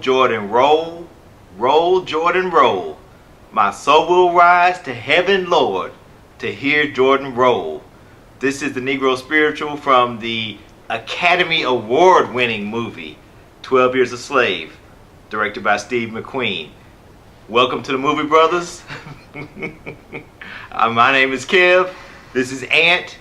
Jordan, roll. Roll, Jordan, roll. My soul will rise to heaven, Lord, to hear Jordan roll. This is the Negro Spiritual from the Academy Award winning movie, 12 Years a Slave, directed by Steve McQueen. Welcome to the Movie Brothers. My name is Kev. This is Ant.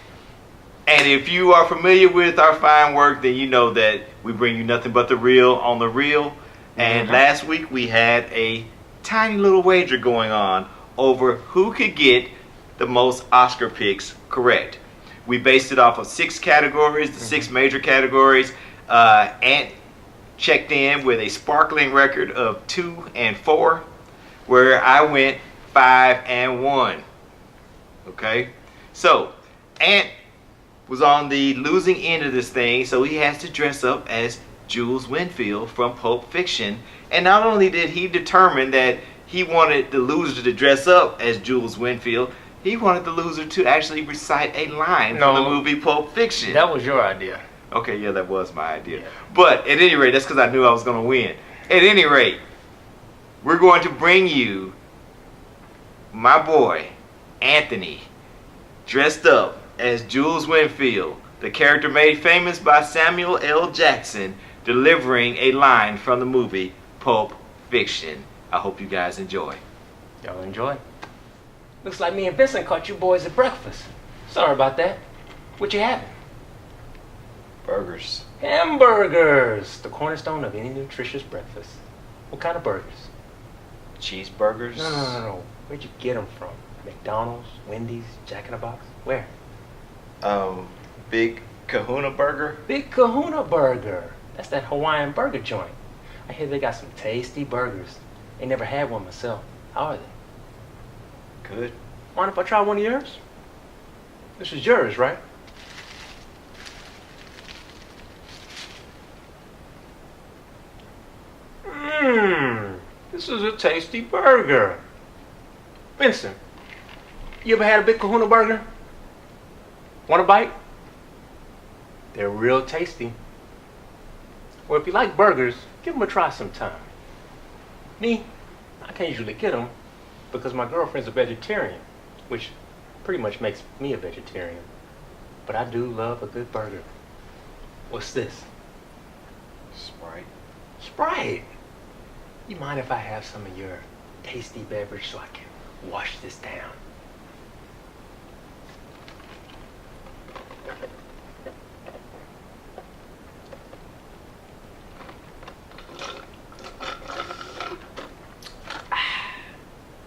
And if you are familiar with our fine work, then you know that we bring you nothing but the real on the real. And last week we had a tiny little wager going on over who could get the most Oscar picks correct. We based it off of 6 categories, the 6 major categories. Ant checked in with a sparkling record of 2 and 4, where I went 5 and 1. Okay, so Ant was on the losing end of this thing, so he has to dress up as Jules Winfield from Pulp Fiction. And not only did he determine that he wanted the loser to dress up as Jules Winfield, he wanted the loser to actually recite a line from the movie Pulp Fiction. That was your idea. Okay, yeah, that was my idea. Yeah. But at any rate, that's because I knew I was going to win. At any rate, we're going to bring you my boy, Anthony, dressed up as Jules Winfield, the character made famous by Samuel L. Jackson, delivering a line from the movie Pulp Fiction. I hope you guys enjoy. Y'all enjoy. Looks like me and Vincent caught you boys at breakfast. Sorry about that. What you having? Burgers. Hamburgers! The cornerstone of any nutritious breakfast. What kind of burgers? Cheeseburgers? No. Where'd you get them from? McDonald's, Wendy's, Jack in the Box? Where? Big Kahuna Burger. Big Kahuna Burger. That's that Hawaiian burger joint. I hear they got some tasty burgers. Ain't never had one myself. How are they? Good. Mind if I try one of yours? This is yours, right? This is a tasty burger. Vincent, you ever had a Big Kahuna Burger? Want a bite? They're real tasty. Well, if you like burgers, give them a try sometime. Me, I can't usually get them because my girlfriend's a vegetarian, which pretty much makes me a vegetarian. But I do love a good burger. What's this? Sprite. Sprite? You mind if I have some of your tasty beverage so I can wash this down?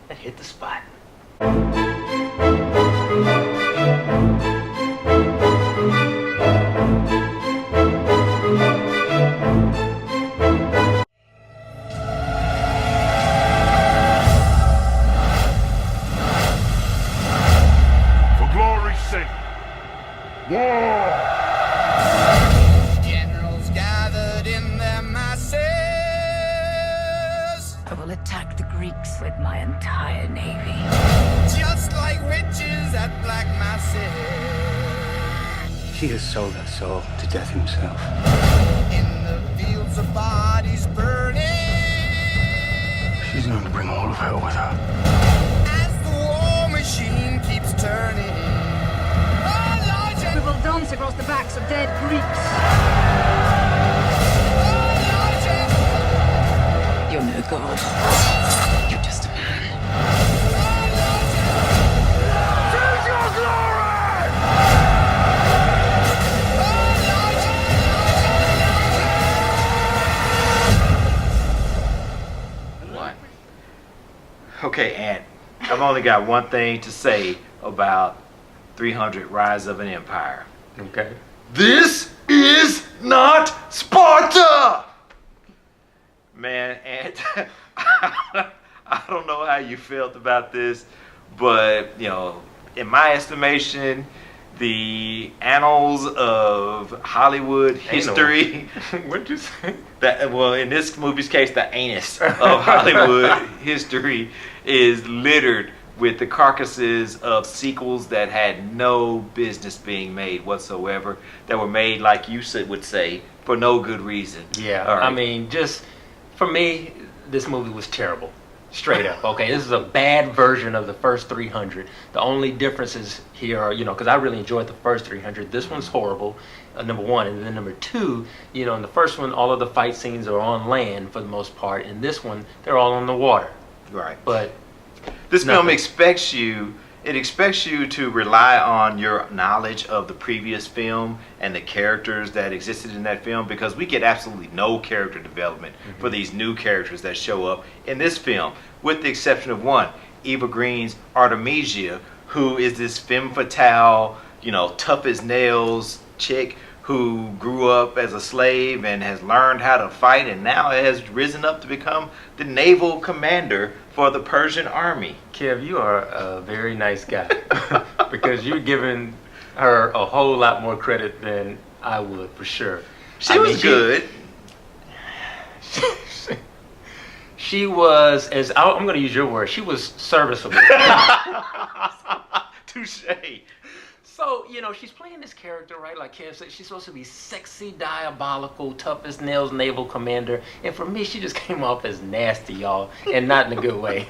That hit the spot. Generals gathered in their masses. I will attack the Greeks with my entire navy. Just like witches at black masses. He has sold her soul to death himself. In the fields of bodies burning. She's known to bring all of hell with her. As the war machine keeps turning. We will dance across the backs of dead Greeks. You're no god. You're just a man. Choose your glory! One. Okay, Ant, I've only got one thing to say about 300 Rise of an Empire. Okay. This is not Sparta! Man, Ant, I don't know how you felt about this, but, you know, in my estimation, the annals of Hollywood history. What'd you say? Well, in this movie's case, the anus of Hollywood history is littered with the carcasses of sequels that had no business being made whatsoever, that were made, like you would say, for no good reason. Yeah, All right. I mean, just For me, this movie was terrible. Straight up. Okay, this is a bad version of the first 300. The only differences here are, because I really enjoyed the first 300. This one's horrible, number one. And then number two, in the first one, all of the fight scenes are on land for the most part. In this one, they're all on the water. Right. But this film nothing. expects you to rely on your knowledge of the previous film and the characters that existed in that film, because we get absolutely no character development for these new characters that show up in this film, with the exception of one, Eva Green's Artemisia, who is this femme fatale, tough as nails chick who grew up as a slave and has learned how to fight, and now has risen up to become the naval commander for the Persian army. Kev, you are a very nice guy because you're giving her a whole lot more credit than I would, for sure. She was good. She was, I'm going to use your word, she was serviceable. Touche. So, she's playing this character, right? Like Kev said, she's supposed to be sexy, diabolical, tough as nails, naval commander. And for me, she just came off as nasty, y'all, and not in a good way.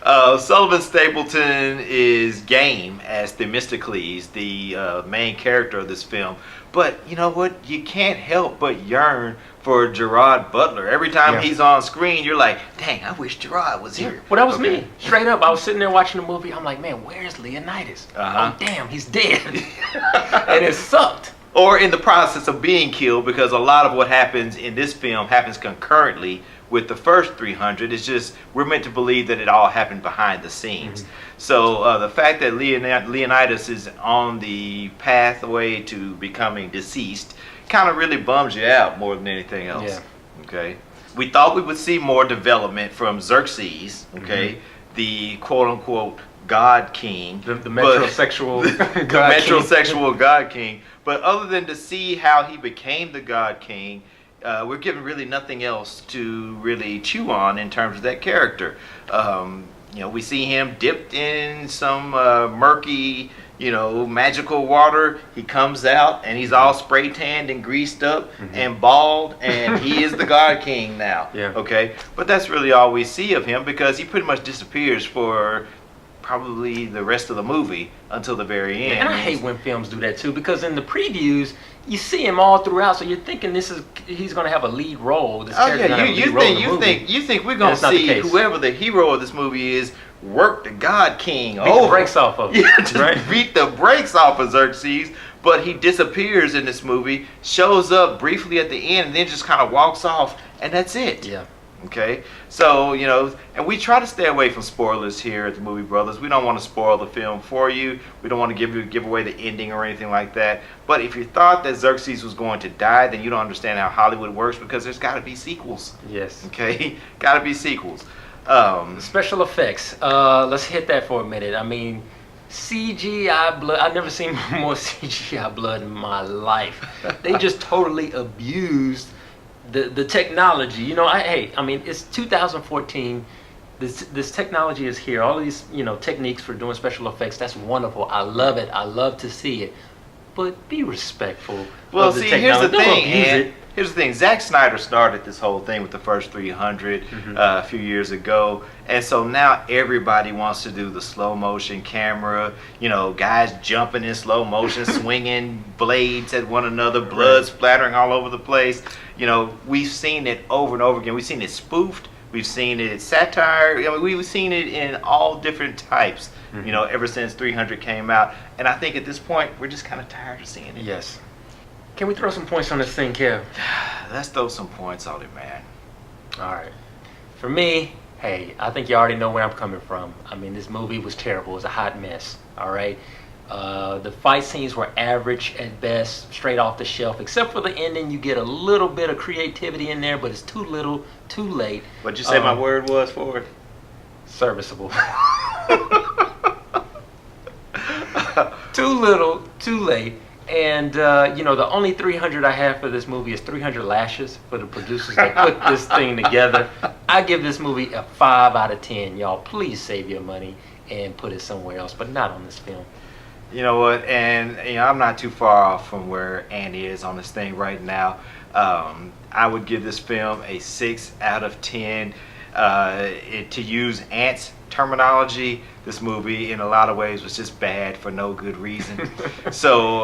Sullivan Stapleton is game as Themistocles, the main character of this film. But you know what? You can't help but yearn for Gerard Butler. Every time he's on screen, you're like, dang, I wish Gerard was here. Well, that was me. Straight up. I was sitting there watching the movie. I'm like, man, where's Leonidas? Uh-huh. Oh, damn, he's dead. And it sucked. Or in the process of being killed, because a lot of what happens in this film happens concurrently with the first 300. It's just we're meant to believe that it all happened behind the scenes. So the fact that Leonidas is on the pathway to becoming deceased kind of really bums you out more than anything else. Yeah. Okay. We thought we would see more development from Xerxes, okay, the quote-unquote God King. The metrosexual the God King. metrosexual God King. But other than to see how he became the God King, we're given really nothing else to really chew on in terms of that character. We see him dipped in some murky, magical water. He comes out and he's all spray tanned and greased up and bald, and he is the God King now. Yeah. Okay, but that's really all we see of him, because he pretty much disappears for probably the rest of the movie until the very end. And I hate when films do that too, because in the previews you see him all throughout, so you're thinking he's going to have a lead role. This character's gonna have a lead role in the movie. You think we're going to see whoever the hero of this movie is work the God King Beat the brakes off of him. Yeah, just beat the brakes off of Xerxes. But he disappears in this movie, shows up briefly at the end, and then just kind of walks off, and that's it. Yeah. Okay, so and we try to stay away from spoilers here at the Movie Brothers. We don't want to spoil the film for you. We don't want to give away the ending or anything like that. But if you thought that Xerxes was going to die, then you don't understand how Hollywood works, because there's got to be sequels. Yes. Okay, got to be sequels. Special effects. Let's hit that for a minute. I mean, CGI blood. I've never seen more CGI blood in my life. They just totally abused the technology. I mean, it's 2014. This technology is here. All of these, techniques for doing special effects. That's wonderful. I love it. I love to see it. But be respectful. Well, of the see, technology. here's the thing. Zack Snyder started this whole thing with the first 300 a few years ago, and so now everybody wants to do the slow motion camera. Guys jumping in slow motion, swinging blades at one another, blood splattering all over the place. We've seen it over and over again. We've seen it spoofed. We've seen it satire. We've seen it in all different types. Ever since 300 came out, and I think at this point we're just kind of tired of seeing it. Yes. Can we throw some points on this thing, Kev? Let's throw some points on it, man. All right. For me, hey, I think you already know where I'm coming from. I mean, this movie was terrible. It was a hot mess. All right. The fight scenes were average at best, straight off the shelf. Except for the ending, you get a little bit of creativity in there, but it's too little, too late. What'd you say my word was for it? Serviceable. Too little, too late. And, the only 300 I have for this movie is 300 lashes for the producers that put this thing together. I give this movie a 5 out of 10. Y'all, please save your money and put it somewhere else, but not on this film. You know what? And I'm not too far off from where Andy is on this thing right now. I would give this film a 6 out of 10. To use Ant's terminology, this movie in a lot of ways was just bad for no good reason. So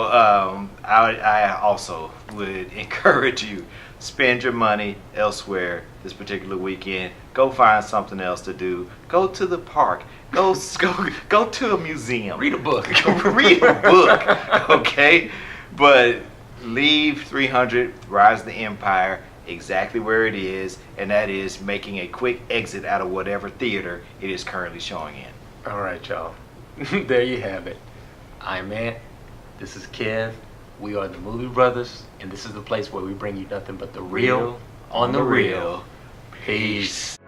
I also would encourage you, spend your money elsewhere this particular weekend. Go find something else to do. Go to the park. Go to a museum. Read a book. Read a book, okay? But leave 300 Rise of the Empire exactly where it is, and that is making a quick exit out of whatever theater it is currently showing in. All right, y'all. There you have it. I'm Ant. This is Kev. We are the Movie Brothers, and this is the place where we bring you nothing but the real on the real. Peace.